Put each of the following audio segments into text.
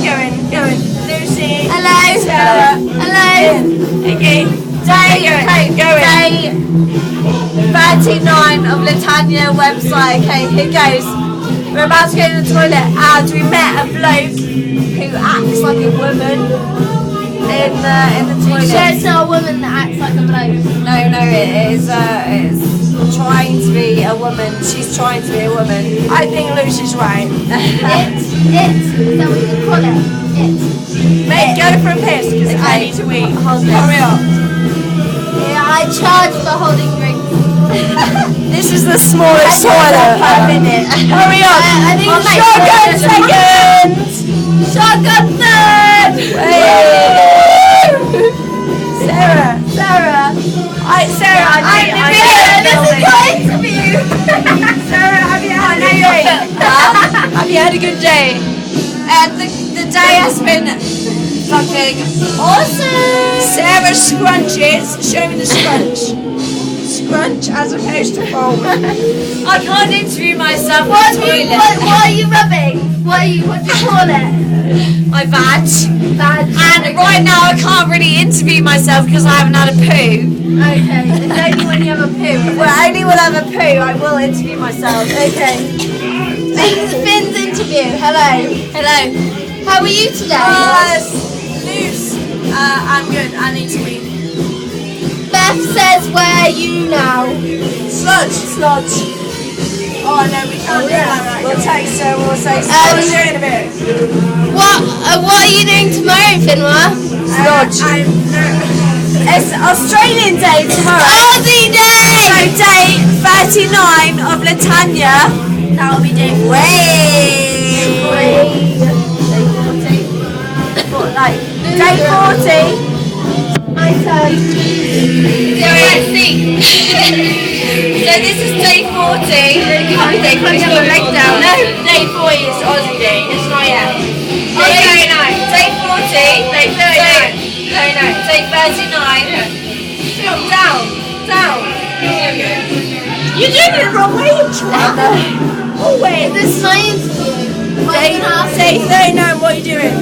going. Lucy. Hello. Sarah. Hello. Okay. Day 39 of Latanya website. Okay, here goes. We're about to go to the toilet and we met a bloke who acts like a woman in the toilet. So it's not a woman that acts like a bloke. No, it is trying to be a woman. She's trying to be a woman. I think Lucy's right. Is that what you call it? Mate, go for a piss because I need to wee. Hurry up. Yeah, I charge for holding drinks. This is the smallest toilet per minute. Hurry up. I think it's like Shotgun 4 seconds. Shotgun third! Sarah. Sarah, This is your interview! Sarah, have you had a good day? Have you had a good day? The day has been fucking awesome. Sarah scrunches. Show me the scrunch. Scrunch as opposed to fold. I can't interview myself What in the toilet. are you rubbing? What do you call it? My badge. Badge. And right now I can't really interview myself because I haven't had a poo. Okay, it's only when you have a poo. Well, only when I have a poo I will interview myself. Okay. Finn's interview. Hello. How are you today? Loose. I'm good. I need to wee. Beth says, where are you now? Sludge. Oh no, we can't do that. We'll take so we'll say Um, we'll do it in a bit. What are you doing tomorrow, Finwa? It's Australian Day tomorrow. Aussie Day! So day 39 of Latanya. That will be day like day 40. My turn. So this is day 40. Day 40 got my leg down. No, day 40 is Aussie Day. It's not yet. Day 39. Day 40. Day 39. Day 39. Down. You're doing it the wrong way, you twat. Oh wait. This is my interview. Day 39, what are you doing?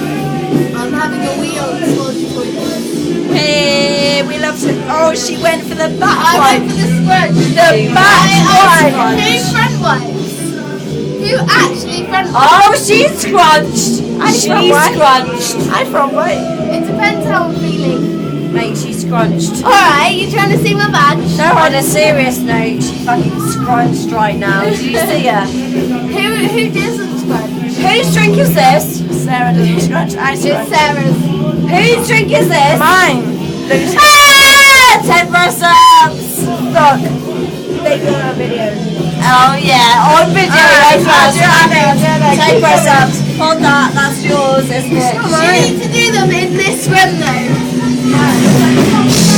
I'm having a wee on the toilet. Hey, we love to. Oh, she went for the back I one. went for the scrunch. The back one. Who front wipes? Who actually front wipes? Oh, she's scrunched. Scrunched. I'm from what? It depends how I'm feeling. Mate, she's scrunched. Alright, you trying to see my badge? No, on a serious note, she fucking scrunched right now. Did you see her? Who doesn't scrunch? Whose drink is this? Sarah doesn't scrunch. I It's scrunch. Sarah's. Whose drink is this? Mine. Ah! 10 press-ups. Look. They do it on video. Oh yeah, on video. Alright, I'll do it. 10 press-ups. Hold that. That's yours, isn't it? You need to do them in this run though. Oh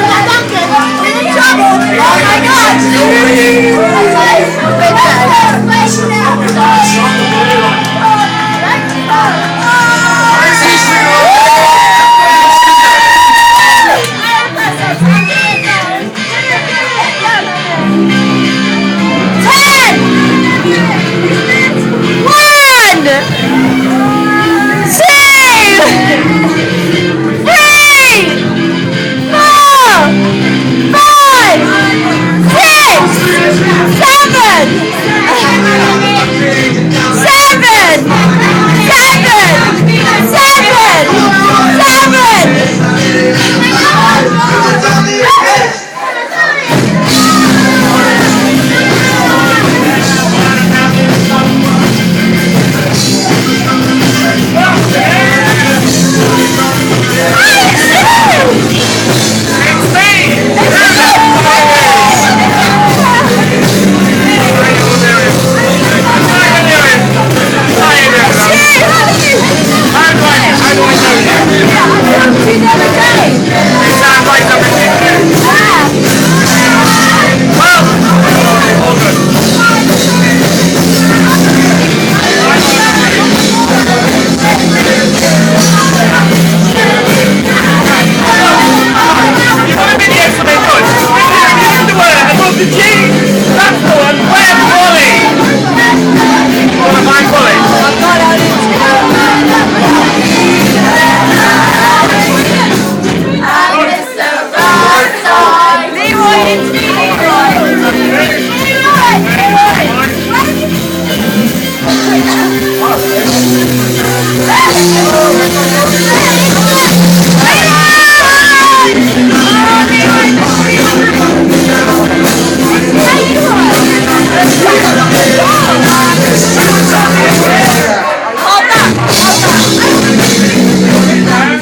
my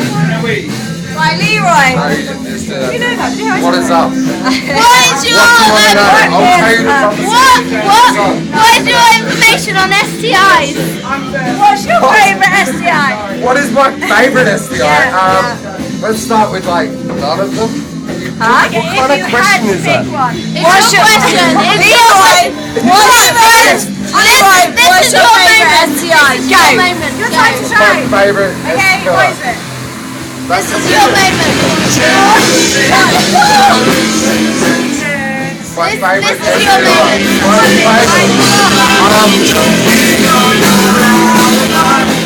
Right, Leroy. What is up? What is your what is your information on STIs? What's your favourite STI? What is my favourite STI? Let's start with like none of them. Huh? What kind of question is that? What's your question? Leroy, what's your favourite STI? Go. Your time to My try. favourite Okay, what is STI. it? That's This is your moment. my favourite This is your STI. moment. My favourite.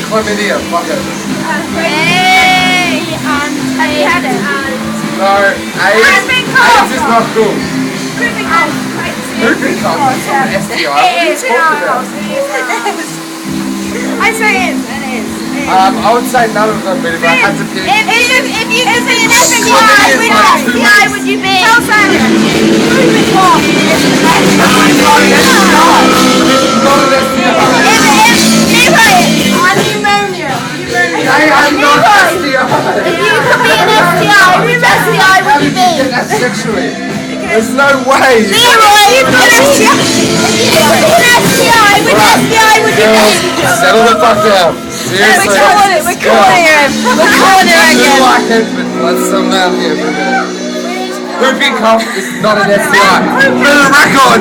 Chlamydia. Fuck it. Hey, Have you had it? No, AIDS is not cool. Whooping cough is not an STI. What are you talking about? I say it is. It is. I would say none of them, but if I had to pick, if you could be an STI, Chlamydia is which like two STI weeks. would you be? Tell Simon. Whooping cough is the best. Not an STI. I'm pneumonia. Hey, I'm not STI. If you could be an STI, which STI How would did you you be? get that sexually? There's no way. Leroy, if you could be an STI, which STI would you Girls, be? settle the fuck down. Seriously. We're calling him. We're calling him I do again. like it, but let's settle down here for a minute. Whooping cough is not an STI. For the record,